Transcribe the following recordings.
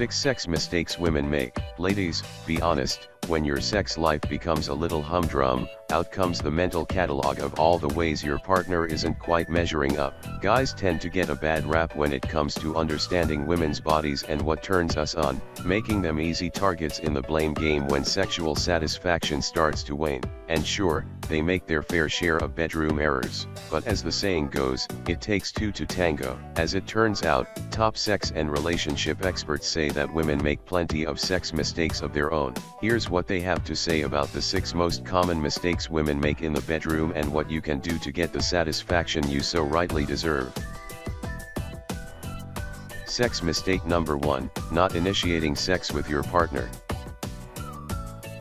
6 Sex Mistakes Women Make. Ladies, be honest, when your sex life becomes a little humdrum, out comes the mental catalog of all the ways your partner isn't quite measuring up. Guys tend to get a bad rap when it comes to understanding women's bodies and what turns us on, making them easy targets in the blame game when sexual satisfaction starts to wane. And sure, they make their fair share of bedroom errors, but as the saying goes, it takes two to tango. As it turns out, top sex and relationship experts say that women make plenty of sex mistakes of their own. Here's what they have to say about the 6 most common mistakes women make in the bedroom and what you can do to get the satisfaction you so rightly deserve. Sex mistake number 1, not initiating sex with your partner.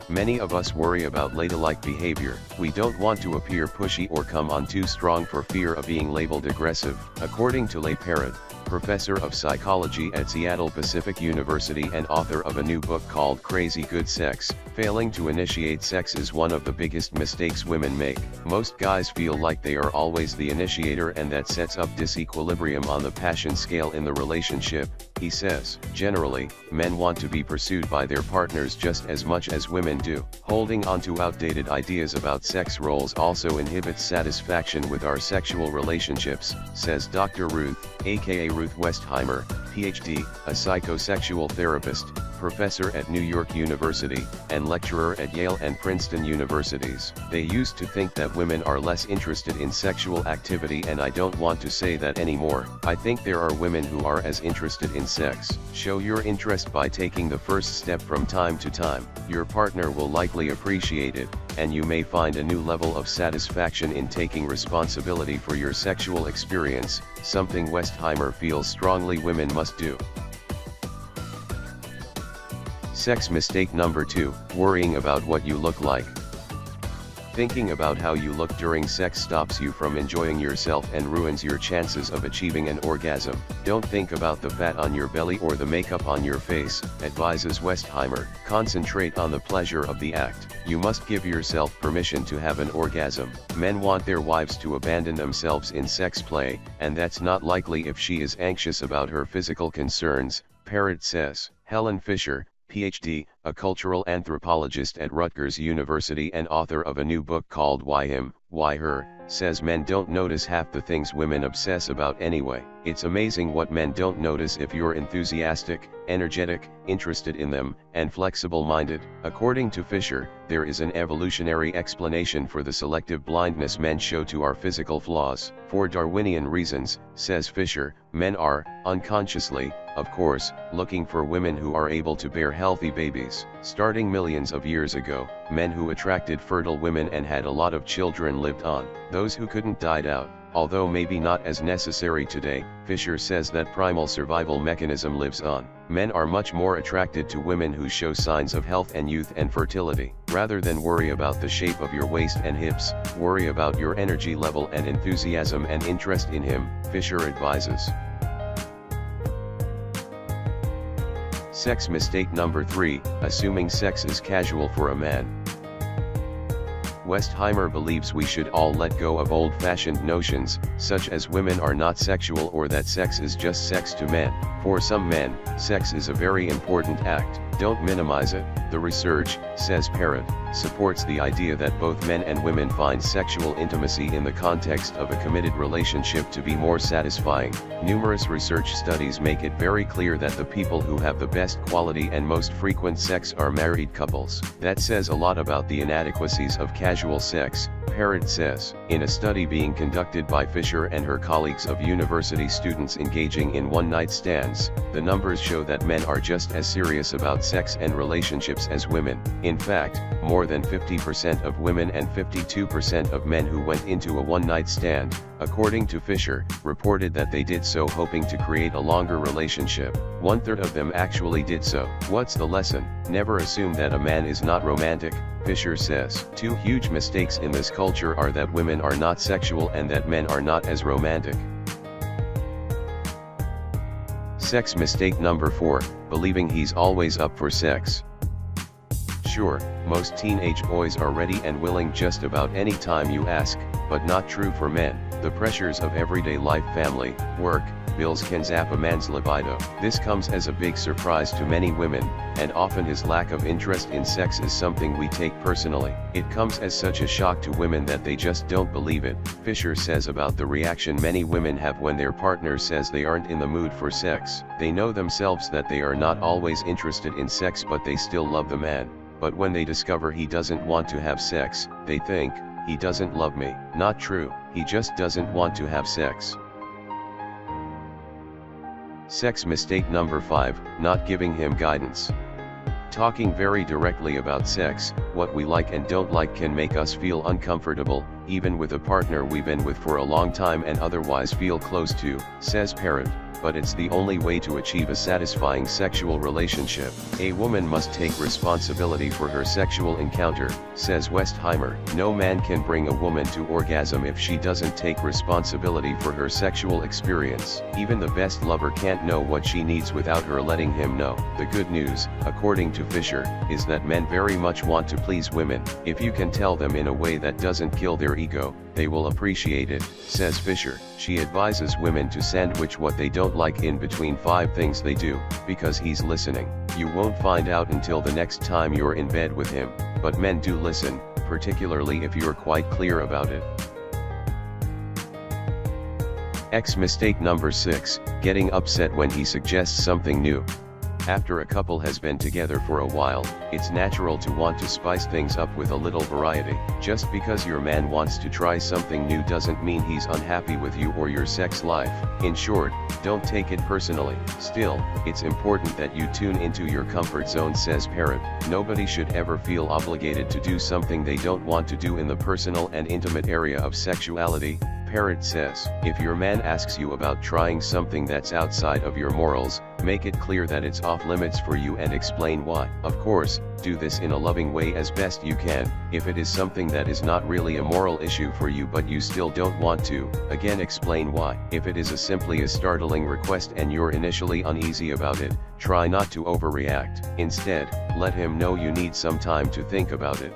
Many of us worry about ladylike behavior. We don't want to appear pushy or come on too strong for fear of being labeled aggressive. According to Leigh Parrott, professor of psychology at Seattle Pacific University and author of a new book called Crazy Good Sex, failing to initiate sex is one of the biggest mistakes women make. Most guys feel like they are always the initiator, and that sets up disequilibrium on the passion scale in the relationship, he says. Generally, men want to be pursued by their partners just as much as women do. Holding on to outdated ideas about sex roles also inhibits satisfaction with our sexual relationships, says Dr. Ruth, aka Ruth Westheimer, PhD, a psychosexual therapist, professor at New York University, and lecturer at Yale and Princeton universities. They used to think that women are less interested in sexual activity, and I don't want to say that anymore. I think there are women who are as interested in sex. Show your interest by taking the first step from time to time. Your partner will likely appreciate it, and you may find a new level of satisfaction in taking responsibility for your sexual experience, something Westheimer feels strongly women must do. Sex mistake number 2, worrying about what you look like. Thinking about how you look during sex stops you from enjoying yourself and ruins your chances of achieving an orgasm. Don't think about the fat on your belly or the makeup on your face, advises Westheimer. Concentrate on the pleasure of the act. You must give yourself permission to have an orgasm. Men want their wives to abandon themselves in sex play, and that's not likely if she is anxious about her physical concerns, Parrott says. Helen Fisher, PhD, a cultural anthropologist at Rutgers University and author of a new book called Why Him, Why Her, says men don't notice half the things women obsess about anyway. It's amazing what men don't notice if you're enthusiastic, energetic, interested in them, and flexible-minded. According to Fisher, there is an evolutionary explanation for the selective blindness men show to our physical flaws. For Darwinian reasons, says Fisher, men are, unconsciously, of course, looking for women who are able to bear healthy babies. Starting millions of years ago, men who attracted fertile women and had a lot of children lived on. Those who couldn't died out. Although maybe not as necessary today, Fisher says that primal survival mechanism lives on. Men are much more attracted to women who show signs of health and youth and fertility. Rather than worry about the shape of your waist and hips, worry about your energy level and enthusiasm and interest in him, Fisher advises. Sex mistake number 3, assuming sex is casual for a man. Westheimer believes we should all let go of old-fashioned notions, such as women are not sexual or that sex is just sex to men. For some men, sex is a very important act. Don't minimize it. The research, says Parrott, supports the idea that both men and women find sexual intimacy in the context of a committed relationship to be more satisfying. Numerous research studies make it very clear that the people who have the best quality and most frequent sex are married couples. That says a lot about the inadequacies of casual sex, Parrott says. In a study being conducted by Fisher and her colleagues of university students engaging in one-night stands, the numbers show that men are just as serious about sex and relationships as women. In fact, more than 50% of women and 52% of men who went into a one-night stand, according to Fisher, reported that they did so hoping to create a longer relationship. 1/3 of them actually did so. What's the lesson? Never assume that a man is not romantic, Fisher says. 2 huge mistakes in this culture are that women are not sexual and that men are not as romantic. Sex mistake number 4, believing he's always up for sex. Sure, most teenage boys are ready and willing just about any time you ask, but not true for men. The pressures of everyday life, family, work, bills can zap a man's libido. This comes as a big surprise to many women, and often his lack of interest in sex is something we take personally. It comes as such a shock to women that they just don't believe it. Fisher says about the reaction many women have when their partner says they aren't in the mood for sex. They know themselves that they are not always interested in sex, but they still love the man. But when they discover he doesn't want to have sex, they think, he doesn't love me. Not true, he just doesn't want to have sex. Sex mistake number 5, not giving him guidance. Talking very directly about sex, what we like and don't like, can make us feel uncomfortable, even with a partner we've been with for a long time and otherwise feel close to, says Parent. But it's the only way to achieve a satisfying sexual relationship. A woman must take responsibility for her sexual encounter, says Westheimer. No man can bring a woman to orgasm if she doesn't take responsibility for her sexual experience. Even the best lover can't know what she needs without her letting him know. The good news, according to Fisher, is that men very much want to please women. If you can tell them in a way that doesn't kill their ego, they will appreciate it, says Fisher. She advises women to sandwich what they don't like in between 5 things they do, because he's listening. You won't find out until the next time you're in bed with him, but men do listen, particularly if you're quite clear about it. X mistake number 6, getting upset when he suggests something new. After a couple has been together for a while, it's natural to want to spice things up with a little variety. Just because your man wants to try something new doesn't mean he's unhappy with you or your sex life. In short, don't take it personally. Still, it's important that you tune into your comfort zone, says Parent. Nobody should ever feel obligated to do something they don't want to do in the personal and intimate area of sexuality. Parent says, if your man asks you about trying something that's outside of your morals, make it clear that it's off limits for you and explain why. Of course, do this in a loving way as best you can. If it is something that is not really a moral issue for you but you still don't want to, again explain why. If it is simply a startling request and you're initially uneasy about it, try not to overreact. Instead, let him know you need some time to think about it.